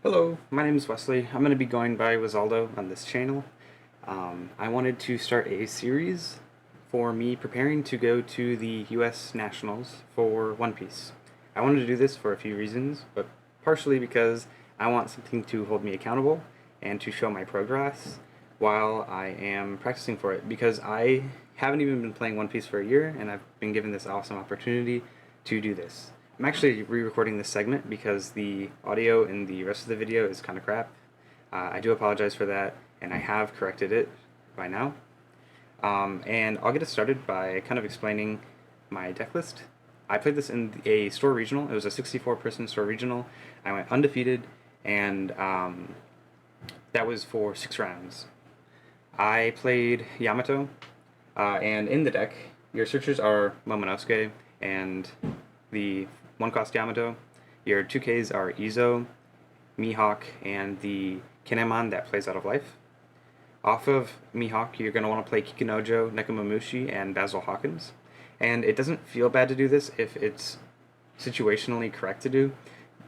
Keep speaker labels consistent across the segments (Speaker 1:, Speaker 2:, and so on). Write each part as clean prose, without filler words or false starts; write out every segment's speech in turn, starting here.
Speaker 1: Hello, my name is Wesley. I'm going to be going by Wizaldo on this channel. I wanted to start a series for me preparing to go to the US Nationals for One Piece. I wanted to do this for a few reasons, but partially because I want something to hold me accountable and to show my progress while I am practicing for it, because I haven't even been playing One Piece for a year and I've been given this awesome opportunity to do this. I'm actually re-recording this segment because the audio in the rest of the video is kind of crap. I do apologize for that, and I have corrected it by now. And I'll get it started by kind of explaining my deck list. I played this in a store regional. It was a 64-person store regional. I went undefeated, and that was for 6 rounds. I played Yamato, and in the deck, your searchers are Momonosuke and the 1-cost Yamato. Your 2Ks are Izo, Mihawk, and the Kinemon that plays out of life. Off of Mihawk, you're going to want to play Kikunojo, Nekomamushi, and Basil Hawkins. And it doesn't feel bad to do this if it's situationally correct to do,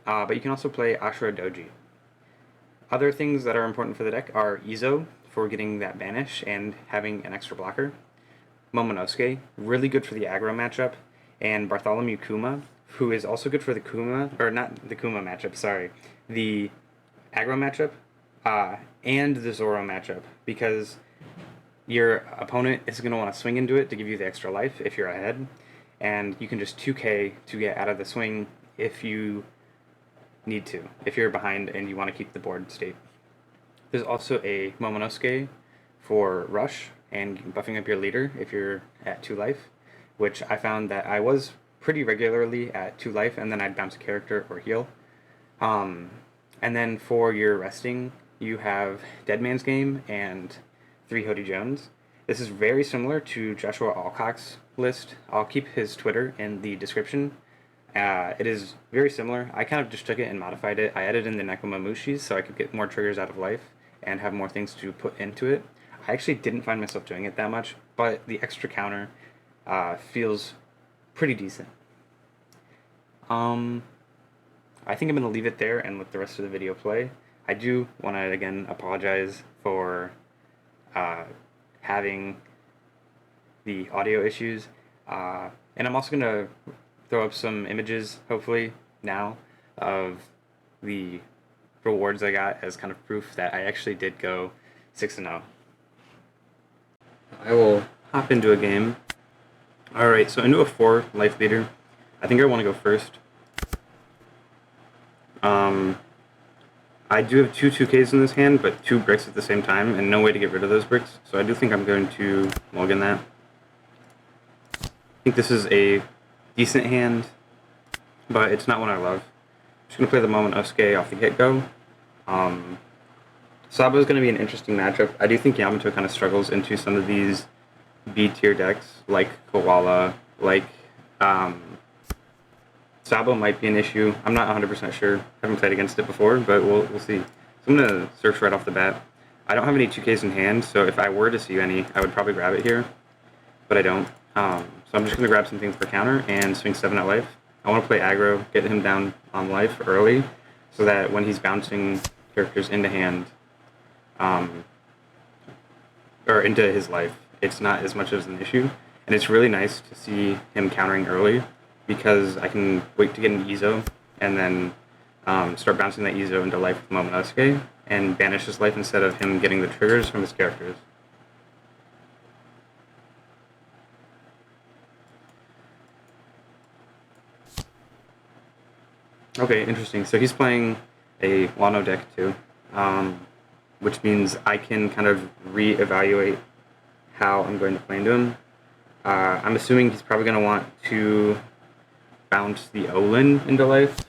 Speaker 1: but you can also play Ashura Doji. Other things that are important for the deck are Izo, for getting that banish and having an extra blocker. Momonosuke, really good for the aggro matchup, and Bartholomew Kuma, who is also good for the Kuma, or not the Kuma matchup, sorry, the aggro matchup, and the Zoro matchup, because your opponent is going to want to swing into it to give you the extra life if you're ahead, and you can just 2k to get out of the swing if you need to, if you're behind and you want to keep the board state. There's also a Momonosuke for rush and buffing up your leader if you're at 2 life, which I found that I was pretty regularly at 2 life, and then I'd bounce a character or heal. And then for your resting, you have Dead Man's Game and 3 Hody Jones. This is very similar to Joshua Alcock's list. I'll keep his Twitter in the description. It is very similar. I kind of just took it and modified it. I added in the Nekomamushis so I could get more triggers out of life and have more things to put into it. I actually didn't find myself doing it that much, but the extra counter feels pretty decent. I think I'm going to leave it there and let the rest of the video play. I do want to again apologize for having the audio issues, and I'm also going to throw up some images, hopefully, now, of the rewards I got as kind of proof that I actually did go 6-0. I will hop into a game. Alright, so into a 4 life leader. I think I want to go first. I do have 2 2Ks in this hand, but 2 bricks at the same time, and no way to get rid of those bricks, so I do think I'm going to mulligan that. I think this is a decent hand, but it's not one I love. I'm just going to play the Momonosuke off the get-go. Sabo is going to be an interesting matchup. I do think Yamato kind of struggles into some of these B-tier decks, like Koala, like Sabo might be an issue. I'm not 100% sure. I haven't played against it before, but we'll see. So I'm going to search right off the bat. I don't have any 2Ks in hand, so if I were to see any, I would probably grab it here, but I don't. So I'm just going to grab something for counter and swing 7 at life. I want to play aggro, get him down on life early, so that when he's bouncing characters into hand, or into his life, it's not as much as an issue. And it's really nice to see him countering early, because I can wait to get an Izo, and then start bouncing that Izo into life with Momonosuke, and banish his life instead of him getting the triggers from his characters. Okay, interesting. So he's playing a Wano deck too, which means I can kind of re-evaluate how I'm going to play into him. I'm assuming he's probably going to want to bounce the Olin into life.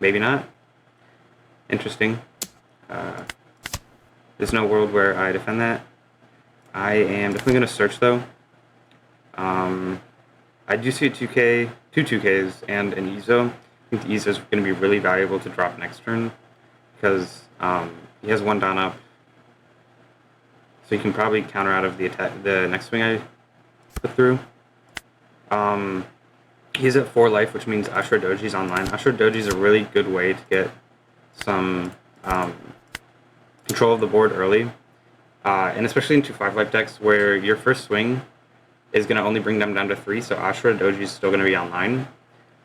Speaker 1: Maybe not. Interesting. There's no world where I defend that. I am definitely going to search though. I do see a 2K, 2 2Ks, and an Izo. I think the Izo is going to be really valuable to drop next turn, because he has 1 down up. So you can probably counter out of the attack, the next swing I put through. He's at 4 life, which means Ashura Doji's online. Ashura Doji's a really good way to get some control of the board early, and especially into 5 life decks where your first swing is going to only bring them down to 3, so Ashura Doji's still going to be online.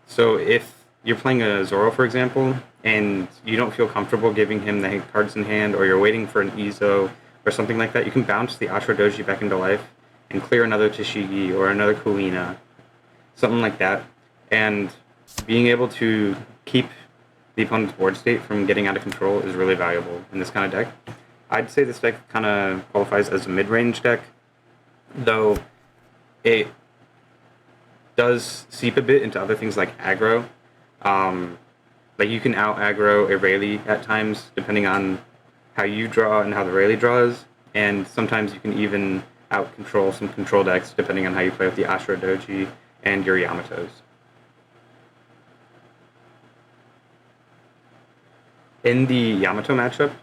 Speaker 1: So if you're playing a Zoro, for example, and you don't feel comfortable giving him the cards in hand, or you're waiting for an Izo or something like that, you can bounce the Ashura Doji back into life and clear another Tashigi or another Kuina, something like that. And being able to keep the opponent's board state from getting out of control is really valuable in this kind of deck. I'd say this deck kind of qualifies as a mid-range deck, though it does seep a bit into other things like aggro. Like you can out-aggro a Rayleigh at times, depending on how you draw and how the Rayleigh draws, and sometimes you can even out-control some control decks, depending on how you play with the Ashura Doji and your Yamatos. In the Yamato matchup,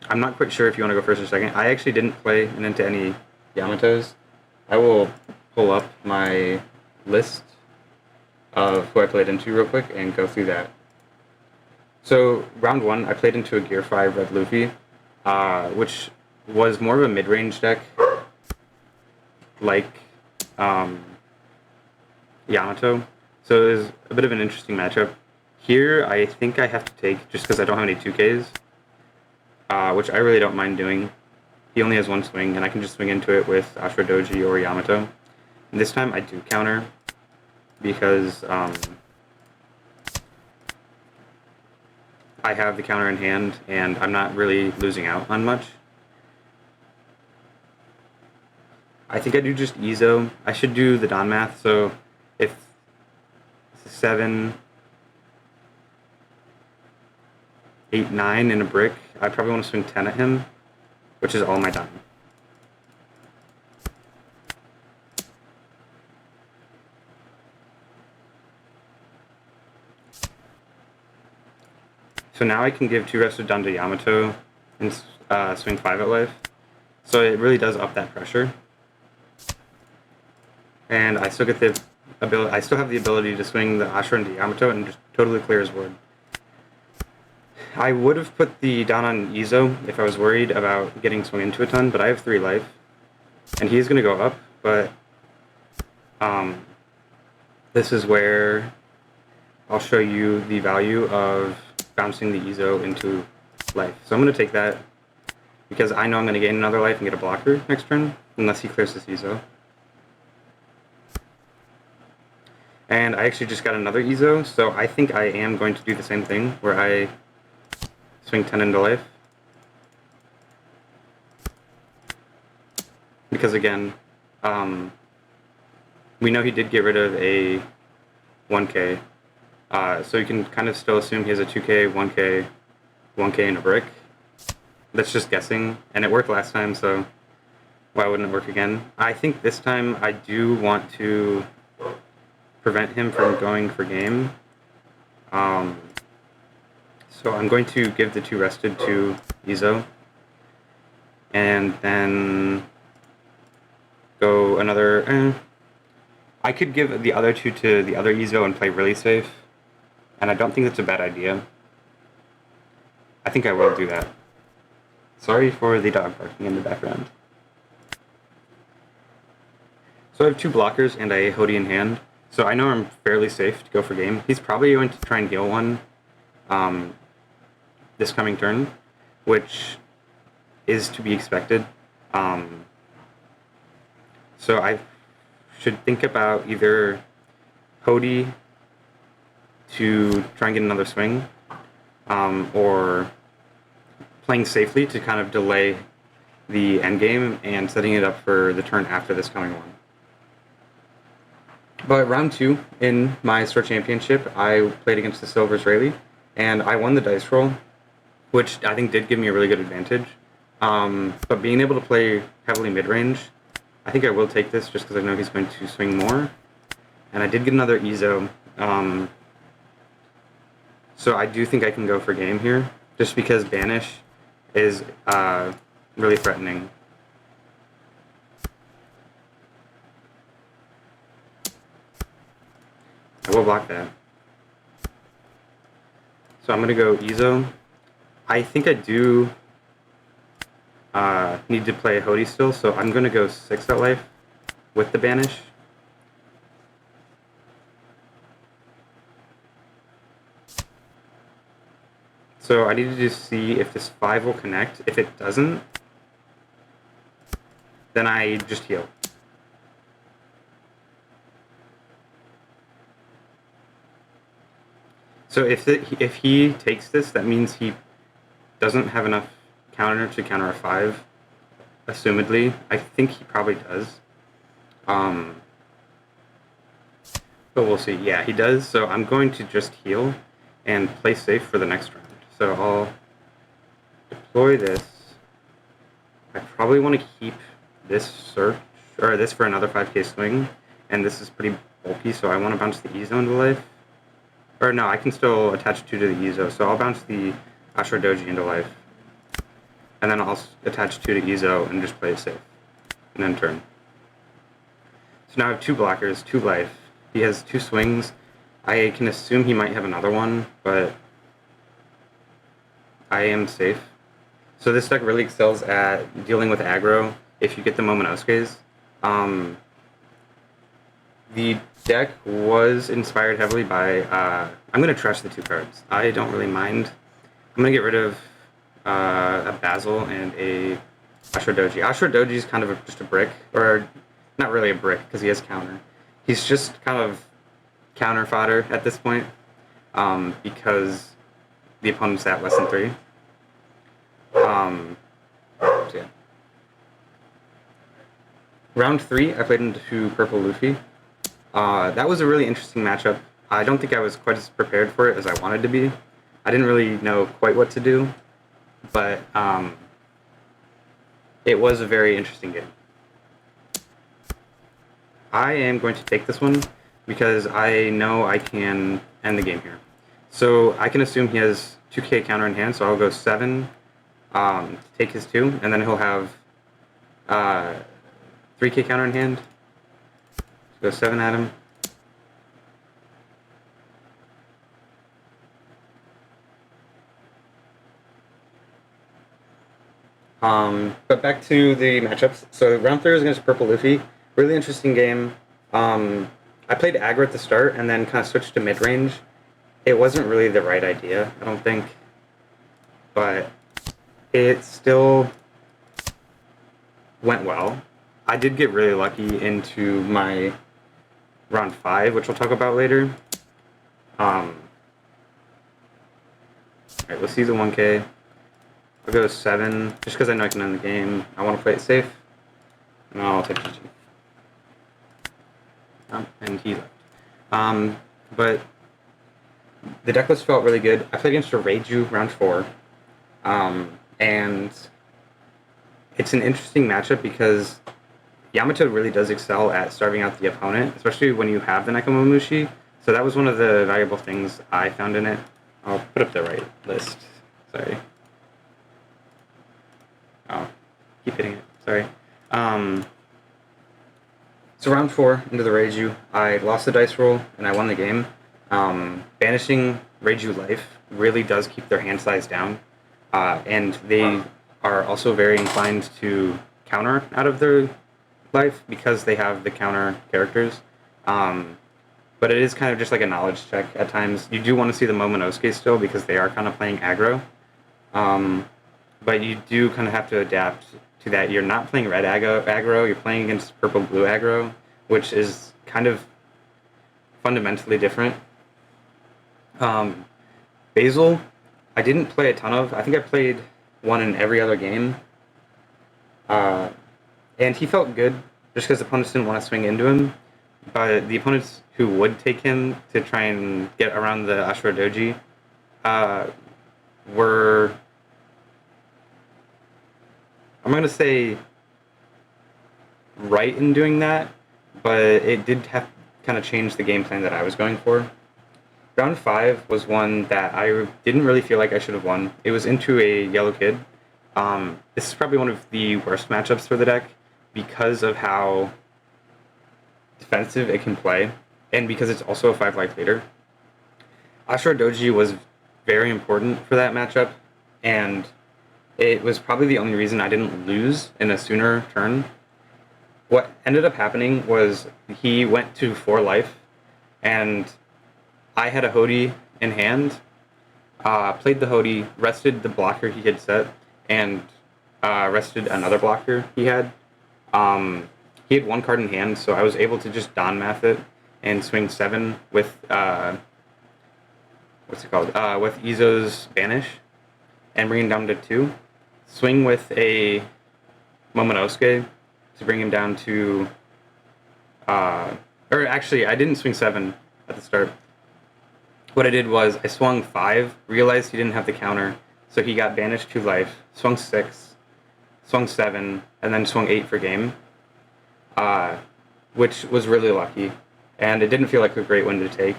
Speaker 1: I'm not quite sure if you want to go first or second. I actually didn't play into any Yamatos. I will pull up my list of who I played into real quick and go through that. So round 1, I played into a Gear 5 Red Luffy, which was more of a mid-range deck, like Yamato. So it was a bit of an interesting matchup. Here, I think I have to take, just because I don't have any 2Ks, which I really don't mind doing. He only has 1 swing, and I can just swing into it with Ashura Doji or Yamato. And this time I do counter, because I have the counter in hand, and I'm not really losing out on much. I think I do just Izo. I should do the Don math, so if 7, 8, 9 in a brick, I probably want to swing 10 at him, which is all my Don. So now I can give 2 rested Don to Yamato and swing 5 at life. So it really does up that pressure. And I still get the ability. I still have the ability to swing the Ashura into Yamato and just totally clear his board. I would have put the Don on Izo if I was worried about getting swung into a ton, but I have 3 life, and he's going to go up. But this is where I'll show you the value of bouncing the Izo into life. So I'm going to take that because I know I'm going to gain another life and get a blocker next turn, unless he clears this Izo. And I actually just got another Izo, so I think I am going to do the same thing, where I swing 10 into life. Because again, we know he did get rid of a 1K, so you can kind of still assume he has a 2K, 1K, 1K, and a brick. That's just guessing, and it worked last time, so why wouldn't it work again? I think this time I do want to prevent him from going for game. So I'm going to give the 2 rested to Izo, and then go another... I could give the other 2 to the other Izo and play really safe, and I don't think that's a bad idea. I think I will do that. Sorry for the dog barking in the background. So I have 2 blockers and a Hody in hand, so I know I'm fairly safe to go for game. He's probably going to try and heal one this coming turn, which is to be expected. So I should think about either Hody to try and get another swing, or playing safely to kind of delay the endgame and setting it up for the turn after this coming one. But round 2 in my Store Championship, I played against the Silver's Rayleigh, and I won the dice roll, which I think did give me a really good advantage. But being able to play heavily mid-range, I think I will take this just because I know he's going to swing more. And I did get another Izo, so I do think I can go for game here, just because Banish is really threatening. we'll block that. So I'm gonna go Ezo. I think I do need to play Hody still, so I'm gonna go 6 at life with the banish. So I need to just see if this 5 will connect. If it doesn't, then I just heal. So if he takes this, that means he doesn't have enough counter to counter a 5, assumedly. I think he probably does. But we'll see. Yeah, he does. So I'm going to just heal and play safe for the next round. So I'll deploy this. I probably want to keep this search, or this for another 5k swing, and this is pretty bulky, so I want to bounce the Ezo into life. Or no, I can still attach 2 to the Ezo, so I'll bounce the Ashura Doji into life. And then I'll attach 2 to Ezo and just play it safe. And then turn. So now I have 2 blockers, 2 life. He has 2 swings. I can assume he might have another one, but I am safe. So this deck really excels at dealing with aggro if you get the Momonosuke's. The deck was inspired heavily by... I'm going to trash the 2 cards. I don't really mind. I'm going to get rid of a Basil and a Ashura Doji. Ashura Doji is kind of just a brick, or not really a brick because he has counter. He's just kind of counter fodder at this point because the opponent's at less than 3. So yeah. Round 3, I played into Purple Luffy. That was a really interesting matchup. I don't think I was quite as prepared for it as I wanted to be. I didn't really know quite what to do, but it was a very interesting game. I am going to take this one because I know I can end the game here. So I can assume he has 2k counter in hand, so I'll go 7 to take his 2, and then he'll have 3k counter in hand. Go 7 at him. But back to the matchups. So round 3 was against Purple Luffy. Really interesting game. I played aggro at the start and then kind of switched to mid-range. It wasn't really the right idea, I don't think. But it still went well. I did get really lucky into my round 5, which we'll talk about later. Alright, let's see the 1k. I'll go 7, just because I know I can end the game. I want to play it safe. And I'll take GG. And he left. But the deck list felt really good. I played against a Reiju round 4. And it's an interesting matchup because Yamato really does excel at starving out the opponent, especially when you have the Nekomamushi. So that was one of the valuable things I found in it. I'll put up the right list. Sorry. Oh, keep hitting it. Sorry. So round 4 into the Reiju, I lost the dice roll and I won the game. Banishing Reiju life really does keep their hand size down, and they are also very inclined to counter out of their life because they have the counter characters. But it is kind of just like a knowledge check at times. You do want to see the Momonosuke still because they are kind of playing aggro. But you do kind of have to adapt to that. You're not playing red aggro, you're playing against purple-blue aggro, which is kind of fundamentally different. Basil, I didn't play a ton of. I think I played one in every other game. And he felt good just because opponents didn't want to swing into him. But the opponents who would take him to try and get around the Ashura Doji were... I'm going to say right in doing that, but it did have kind of change the game plan that I was going for. Round 5 was one that I didn't really feel like I should have won. It was into a yellow kid. This is probably one of the worst matchups for the deck because of how defensive it can play. and because it's also a 5 life leader. Ashura Doji was very important for that matchup, and it was probably the only reason I didn't lose in a sooner turn. What ended up happening was he went to 4 life, and I had a Hody in hand, played the Hody, rested the blocker he had set, and rested another blocker he had. He had 1 card in hand, so I was able to just Dawn Math it and swing 7 with with Izo's Banish, and bring him down to 2. Swing with a Momonosuke to bring him down to, or actually, I didn't swing 7 at the start. What I did was I swung 5, realized he didn't have the counter, so he got banished 2 life, swung 6, swung 7, and then swung 8 for game, which was really lucky. And it didn't feel like a great win to take,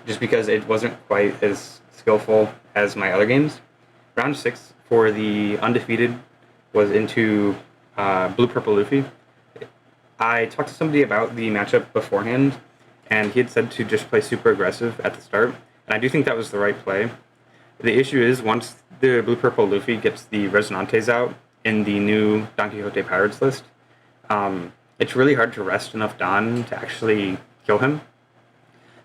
Speaker 1: just because it wasn't quite as skillful as my other games. Round 6 for the undefeated was into Blue-Purple Luffy. I talked to somebody about the matchup beforehand, and he had said to just play super aggressive at the start, and I do think that was the right play. The issue is, once the Blue-Purple Luffy gets the Resonantes out in the new Don Quixote Pirates list, it's really hard to rest enough Don to actually kill him.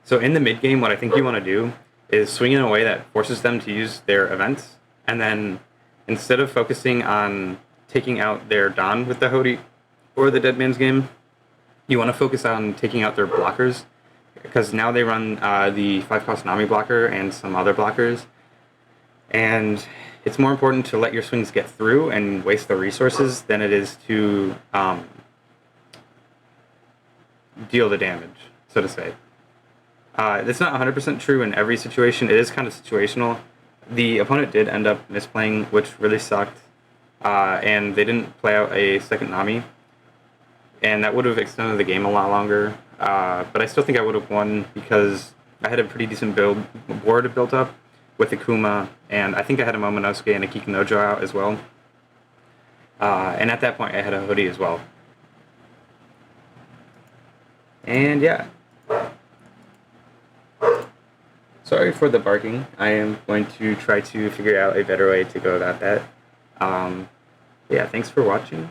Speaker 1: So in the mid game, what I think you want to do is swing in a way that forces them to use their events, and then instead of focusing on taking out their Don with the Hody or the Dead Man's Game, you want to focus on taking out their blockers, because now they run the 5-cost Nami blocker and some other blockers, and it's more important to let your swings get through and waste the resources than it is to deal the damage, so to say. It's not 100% true in every situation. It is kind of situational. The opponent did end up misplaying, which really sucked, and they didn't play out a second Nami, and that would have extended the game a lot longer, but I still think I would have won because I had a pretty decent board built up with Akuma, and I think I had a Momonosuke and a Kikunojo out as well, and at that point I had a Hody as well. And yeah. Sorry for the barking. I am going to try to figure out a better way to go about that. Yeah, thanks for watching.